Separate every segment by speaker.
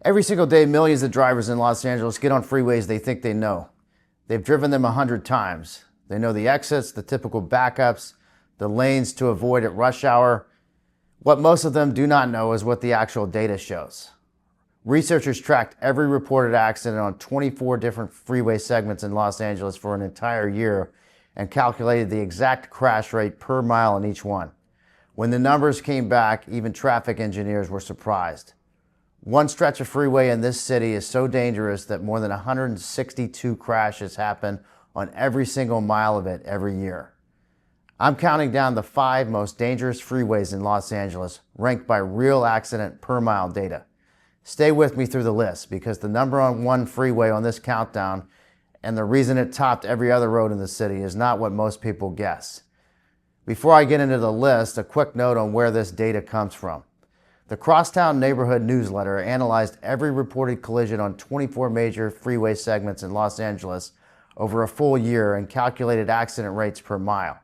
Speaker 1: Every single day, millions of drivers in Los Angeles get on freeways they think they know. They've driven them 100 times. They know the exits, the typical backups, the lanes to avoid at rush hour. What most of them do not know is what the actual data shows. Researchers tracked every reported accident on 24 different freeway segments in Los Angeles for an entire year and calculated the exact crash rate per mile in each one. When the numbers came back, even traffic engineers were surprised. One stretch of freeway in this city is so dangerous that more than 162 crashes happen on every single mile of it every year. I'm counting down the 5 most dangerous freeways in Los Angeles, ranked by real accident per mile data. Stay with me through the list, because the #1 freeway on this countdown and the reason it topped every other road in the city is not what most people guess. Before I get into the list, a quick note on where this data comes from. The Crosstown Neighborhood Newsletter analyzed every reported collision on 24 major freeway segments in Los Angeles over a full year and calculated accident rates per mile.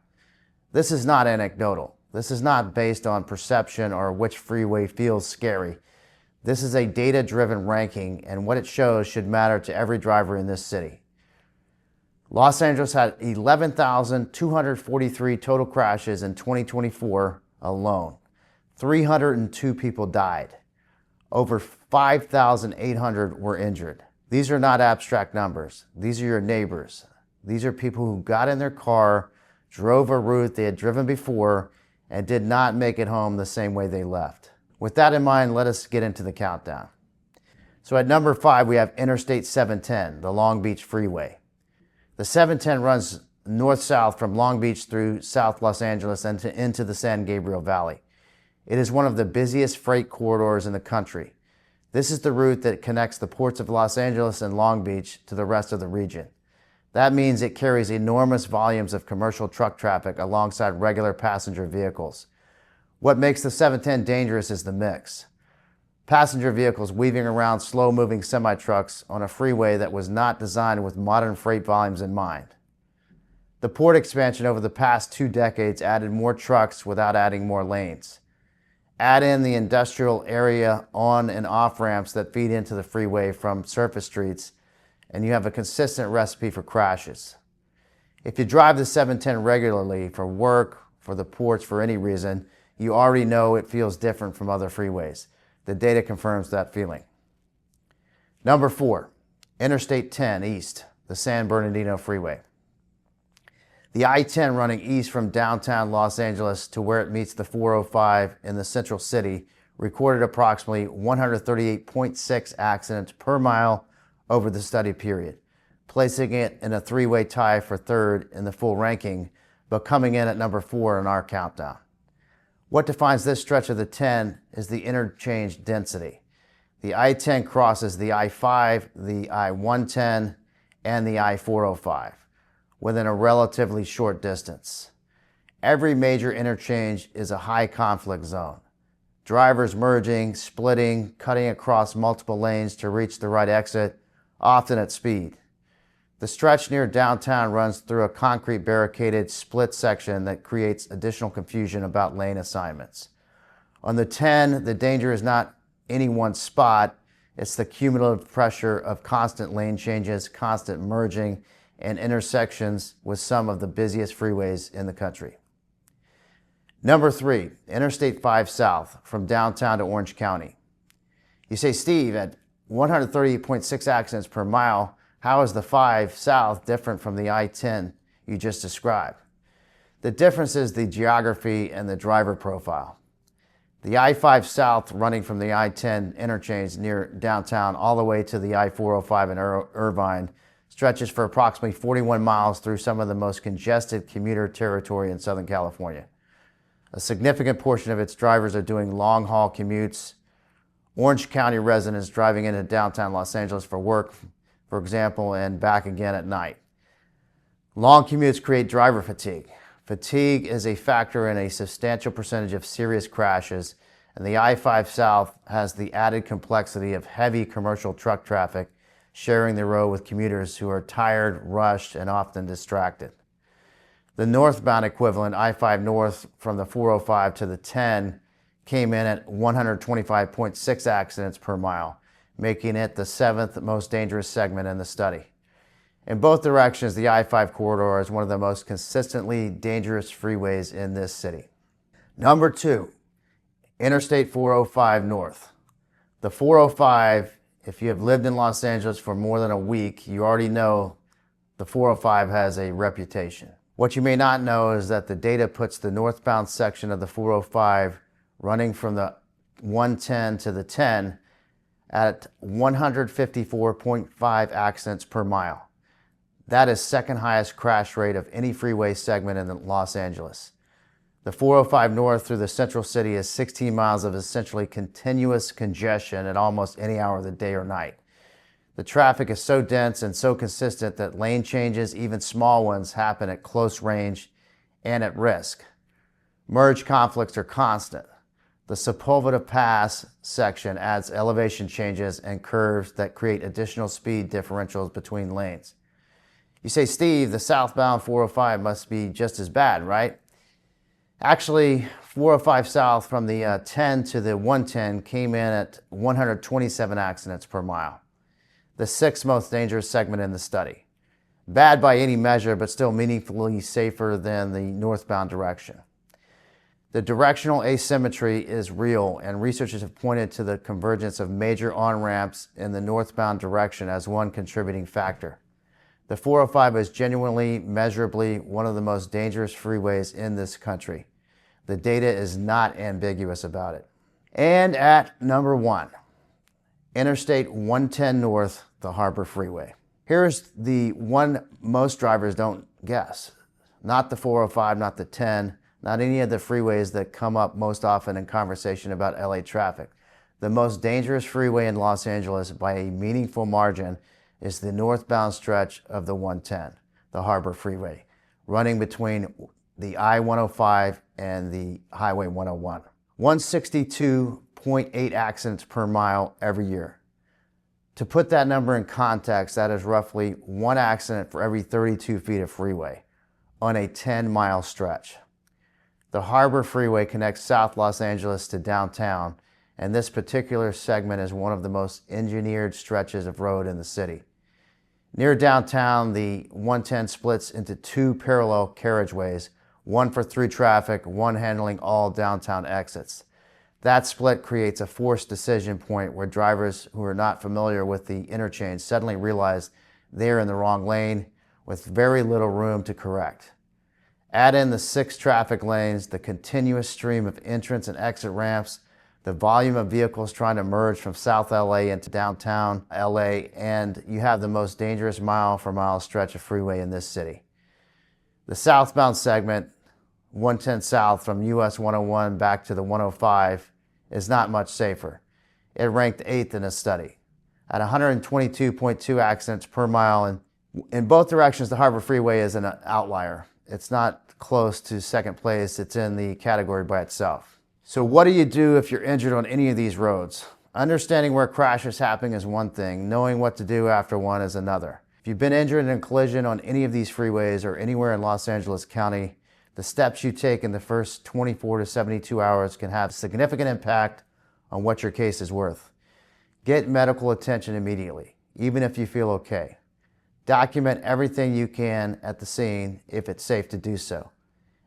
Speaker 1: This is not anecdotal. This is not based on perception or which freeway feels scary. This is a data-driven ranking, and what it shows should matter to every driver in this city. Los Angeles had 11,243 total crashes in 2024 alone. 302 people died. Over 5,800 were injured. These are not abstract numbers. These are your neighbors. These are people who got in their car, drove a route they had driven before, and did not make it home the same way they left. With that in mind, let us get into the countdown. So at number 5, we have Interstate 710, the Long Beach Freeway. The 710 runs north-south from Long Beach through South Los Angeles and into the San Gabriel Valley. It is one of the busiest freight corridors in the country. This is the route that connects the ports of Los Angeles and Long Beach to the rest of the region. That means it carries enormous volumes of commercial truck traffic alongside regular passenger vehicles. What makes the 710 dangerous is the mix. Passenger vehicles weaving around slow-moving semi-trucks on a freeway that was not designed with modern freight volumes in mind. The port expansion over the past 2 decades added more trucks without adding more lanes. Add in the industrial area on and off ramps that feed into the freeway from surface streets, and you have a consistent recipe for crashes. If you drive the 710 regularly for work, for the ports, for any reason, you already know it feels different from other freeways. The data confirms that feeling. Number 4, Interstate 10 East, the San Bernardino Freeway. The I-10 running east from downtown Los Angeles to where it meets the 405 in the central city recorded approximately 138.6 accidents per mile over the study period, placing it in a 3-way tie for 3rd in the full ranking, but coming in at number 4 in our countdown. What defines this stretch of the 10 is the interchange density. The I-10 crosses the I-5, the I-110, and the I-405 within a relatively short distance. Every major interchange is a high conflict zone. Drivers merging, splitting, cutting across multiple lanes to reach the right exit, often at speed. The stretch near downtown runs through a concrete barricaded split section that creates additional confusion about lane assignments. On the 10, the danger is not any one spot, it's the cumulative pressure of constant lane changes, constant merging, and intersections with some of the busiest freeways in the country. Number 3, Interstate 5 South from downtown to Orange County. You say, Steve, at 138.6 accidents per mile, how is the 5 South different from the I-10 you just described? The difference is the geography and the driver profile. The I-5 South running from the I-10 interchange near downtown all the way to the I-405 in Irvine stretches for approximately 41 miles through some of the most congested commuter territory in Southern California. A significant portion of its drivers are doing long-haul commutes. Orange County residents driving into downtown Los Angeles for work, for example, and back again at night. Long commutes create driver fatigue. Fatigue is a factor in a substantial percentage of serious crashes, and the I-5 South has the added complexity of heavy commercial truck traffic sharing the road with commuters who are tired, rushed, and often distracted. The northbound equivalent, I-5 North from the 405 to the 10, came in at 125.6 accidents per mile, making it the 7th most dangerous segment in the study. In both directions, the I-5 corridor is one of the most consistently dangerous freeways in this city. Number 2, Interstate 405 North. The 405, if you have lived in Los Angeles for more than a week, you already know the 405 has a reputation. What you may not know is that the data puts the northbound section of the 405 running from the 110 to the 10 at 154.5 accidents per mile. That is second highest crash rate of any freeway segment in Los Angeles. The 405 north through the central city is 16 miles of essentially continuous congestion at almost any hour of the day or night. The traffic is so dense and so consistent that lane changes, even small ones, happen at close range and at risk. Merge conflicts are constant. The Sepulveda Pass section adds elevation changes and curves that create additional speed differentials between lanes. You say, Steve, the southbound 405 must be just as bad, right? Actually, 405 south from the 10 to the 110 came in at 127 accidents per mile, the 6th most dangerous segment in the study. Bad by any measure, but still meaningfully safer than the northbound direction. The directional asymmetry is real, and researchers have pointed to the convergence of major on-ramps in the northbound direction as one contributing factor. The 405 is genuinely, measurably one of the most dangerous freeways in this country. The data is not ambiguous about it. And at number 1, Interstate 110 North, the Harbor Freeway. Here's the one most drivers don't guess. Not the 405, not the 10, not any of the freeways that come up most often in conversation about LA traffic. The most dangerous freeway in Los Angeles by a meaningful margin is the northbound stretch of the 110, the Harbor Freeway, running between the I-105 and the Highway 101. 162.8 accidents per mile every year. To put that number in context, that is roughly 1 accident for every 32 feet of freeway on a 10-mile stretch. The Harbor Freeway connects South Los Angeles to downtown, and this particular segment is one of the most engineered stretches of road in the city. Near downtown, the 110 splits into 2 parallel carriageways, one for through traffic, one handling all downtown exits. That split creates a forced decision point where drivers who are not familiar with the interchange suddenly realize they're in the wrong lane with very little room to correct. Add in the 6 traffic lanes, the continuous stream of entrance and exit ramps, the volume of vehicles trying to merge from South LA into downtown LA, and you have the most dangerous mile-for-mile stretch of freeway in this city. The southbound segment, 110 south from US 101 back to the 105, is not much safer. It ranked 8th in a study at 122.2 accidents per mile. And in both directions, the Harbor Freeway is an outlier. It's not close to second place. It's in the category by itself. So what do you do if you're injured on any of these roads? Understanding where crash is happening is one thing. Knowing what to do after one is another. If you've been injured in a collision on any of these freeways or anywhere in Los Angeles County, the steps you take in the first 24 to 72 hours can have significant impact on what your case is worth. Get medical attention immediately, even if you feel okay. Document everything you can at the scene if it's safe to do so.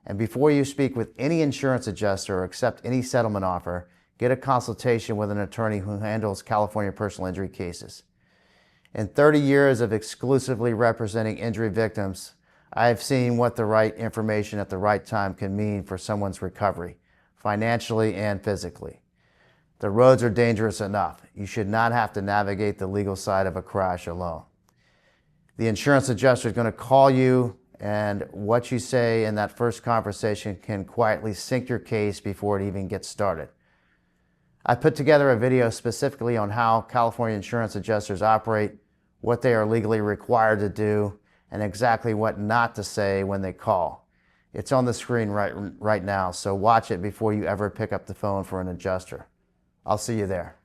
Speaker 1: And before you speak with any insurance adjuster or accept any settlement offer, get a consultation with an attorney who handles California personal injury cases. In 30 years of exclusively representing injury victims, I have seen what the right information at the right time can mean for someone's recovery, financially and physically. The roads are dangerous enough. You should not have to navigate the legal side of a crash alone. The insurance adjuster is going to call you, and what you say in that first conversation can quietly sink your case before it even gets started. I put together a video specifically on how California insurance adjusters operate, what they are legally required to do, and exactly what not to say when they call. It's on the screen right now, so watch it before you ever pick up the phone for an adjuster. I'll see you there.